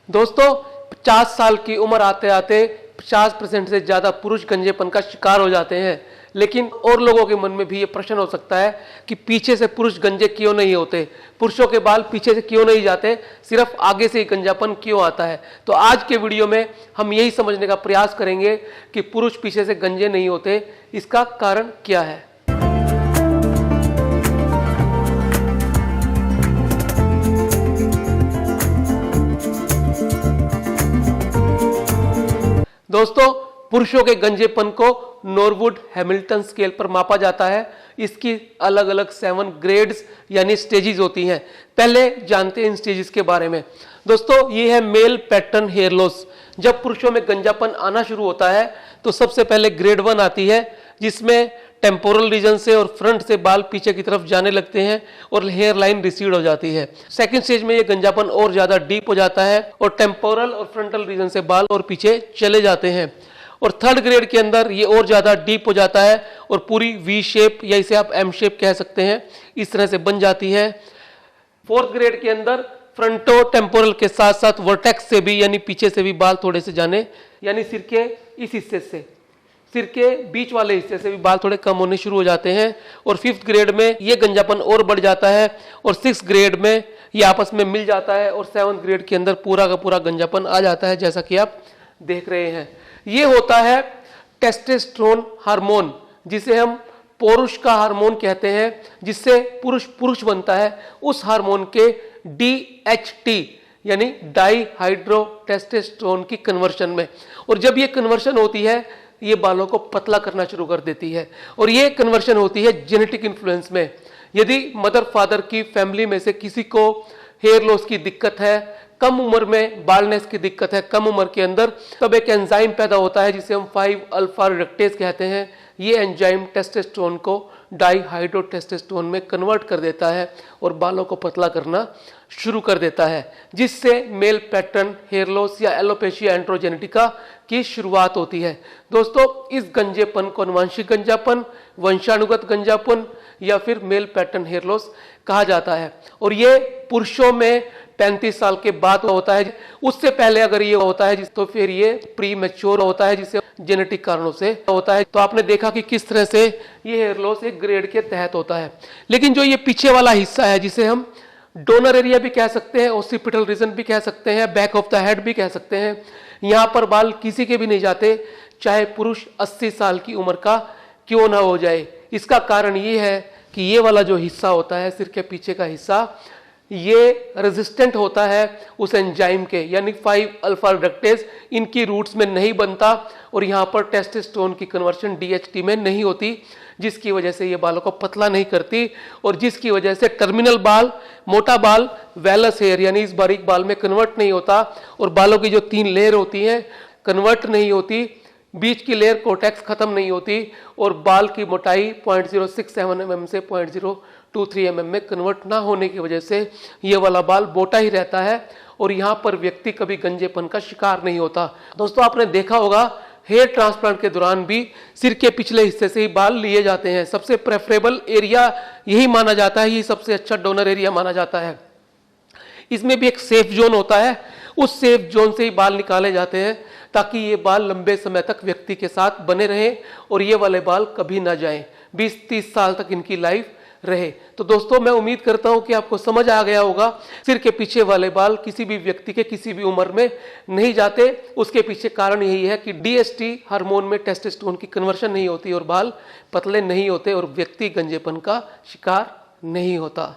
दोस्तों 50 साल की उम्र आते आते 50% से ज्यादा पुरुष गंजेपन का शिकार हो जाते हैं। लेकिन और लोगों के मन में भी ये प्रश्न हो सकता है कि पीछे से पुरुष गंजे क्यों नहीं होते, पुरुषों के बाल पीछे से क्यों नहीं जाते, सिर्फ आगे से ही गंजापन क्यों आता है। तो आज के वीडियो में हम यही समझने का प्रयास करेंगे कि पुरुष पीछे से गंजे नहीं होते, इसका कारण क्या है। दोस्तों पुरुषों के गंजेपन को नॉरवुड हैमिल्टन स्केल पर मापा जाता है। इसकी अलग अलग 7 ग्रेड्स यानी स्टेजेस होती हैं। पहले जानते हैं इन स्टेजेस के बारे में। दोस्तों ये है मेल पैटर्न हेयर लॉस। जब पुरुषों में गंजापन आना शुरू होता है तो सबसे पहले ग्रेड 1 आती है, जिसमें टेम्पोरल रीजन से और फ्रंट से बाल पीछे की तरफ जाने लगते हैं और हेयर लाइन रिसीड हो जाती है। सेकंड स्टेज में ये गंजापन और ज्यादा डीप हो जाता है और टेम्पोरल और फ्रंटल रीजन से बाल और पीछे चले जाते हैं। और थर्ड ग्रेड के अंदर ये और ज्यादा डीप हो जाता है और पूरी वी शेप या इसे आप एम शेप कह सकते हैं, इस तरह से बन जाती है। फोर्थ ग्रेड के अंदर फ्रंटो टेम्पोरल के साथ साथ वर्टेक्स से भी यानी पीछे से भी बाल थोड़े से जाने, यानी सिर के इस हिस्से से, सिर के बीच वाले हिस्से से भी बाल थोड़े कम होने शुरू हो जाते हैं। और फिफ्थ ग्रेड में ये गंजापन और बढ़ जाता है और सिक्स ग्रेड में ये आपस में मिल जाता है और सेवंथ ग्रेड के अंदर पूरा का पूरा गंजापन आ जाता है, जैसा कि आप देख रहे हैं। ये होता है टेस्टोस्टेरोन हार्मोन, जिसे हम पौरुष का हार्मोन कहते हैं, जिससे पुरुष पुरुष बनता है। उस हार्मोन के DHT यानी डाई हाइड्रो टेस्टोस्टेरोन की कन्वर्शन में, और जब ये कन्वर्शन होती है ये बालों को पतला करना शुरू कर देती है। और ये कन्वर्शन होती है जेनेटिक इन्फ्लुएंस में। यदि मदर फादर की फैमिली में से किसी को हेयर लॉस की दिक्कत है, कम उम्र में बालनेस की दिक्कत है, कम उम्र के अंदर, तब एक एंजाइम पैदा होता है जिसे हम 5 अल्फा रिडक्टेज कहते हैं। ये एंजाइम टेस्टोस्टेरोन को डाईहाइड्रो टेस्टोस्टेरोन में कन्वर्ट कर देता है और बालों को पतला करना शुरू कर देता है, जिससे मेल पैटर्न हेयर लॉस या एलोपेशिया एंड्रोजेनेटिका की शुरुआत होती है। दोस्तों इस गंजेपन को आनुवंशिक गंजापन, वंशानुगत गंजापन या फिर मेल पैटर्न हेयर लॉस कहा जाता है। और ये पुरुषों में 35 साल के बाद होता है। उससे पहले अगर ये होता है तो फिर ये प्री मैच्योर होता है, जिसे जेनेटिक कारणों से होता है। तो आपने देखा कि किस तरह से ये हेयर लॉस एक ग्रेड के तहत होता है। लेकिन जो ये पीछे वाला हिस्सा है, जिसे हम डोनर एरिया भी कह सकते हैं, ऑसिपिटल रीजन भी कह सकते हैं, बैक ऑफ द हेड भी कह सकते हैं, यहाँ पर बाल किसी के भी नहीं जाते, चाहे पुरुष 80 साल की उम्र का क्यों ना हो जाए। इसका कारण ये है कि ये वाला जो हिस्सा होता है, सिर के पीछे का हिस्सा, ये रेजिस्टेंट होता है उस एंजाइम के, यानी 5 अल्फा रिडक्टेज इनकी रूट्स में नहीं बनता और यहाँ पर टेस्टोस्टेरोन की कन्वर्शन DHT में नहीं होती, जिसकी वजह से ये बालों को पतला नहीं करती और जिसकी वजह से टर्मिनल बाल, मोटा बाल वेलस हेयर यानी इस बारीक बाल में कन्वर्ट नहीं होता और बालों की जो 3 लेयर होती हैं कन्वर्ट नहीं होती, बीच की लेयर कोटेक्स खत्म नहीं होती और बाल की मोटाई 0.067 mm से 0.023 mm में कन्वर्ट ना होने की वजह से ये वाला बाल मोटा ही रहता है और यहाँ पर व्यक्ति कभी गंजेपन का शिकार नहीं होता। दोस्तों आपने देखा होगा हेयर ट्रांसप्लांट के दौरान भी सिर के पिछले हिस्से से ही बाल लिए जाते हैं। सबसे प्रेफरेबल एरिया यही माना जाता है, यही सबसे अच्छा डोनर एरिया माना जाता है। इसमें भी एक सेफ जोन होता है, उस सेफ जोन से ही बाल निकाले जाते हैं ताकि ये बाल लंबे समय तक व्यक्ति के साथ बने रहें और ये वाले बाल कभी ना जाएं, 20-30 साल तक इनकी लाइफ रहे। तो दोस्तों मैं उम्मीद करता हूं कि आपको समझ आ गया होगा, सिर के पीछे वाले बाल किसी भी व्यक्ति के किसी भी उम्र में नहीं जाते। उसके पीछे कारण यही है कि DHT हार्मोन में टेस्टोस्टेरोन की कन्वर्शन नहीं होती और बाल पतले नहीं होते और व्यक्ति गंजेपन का शिकार नहीं होता।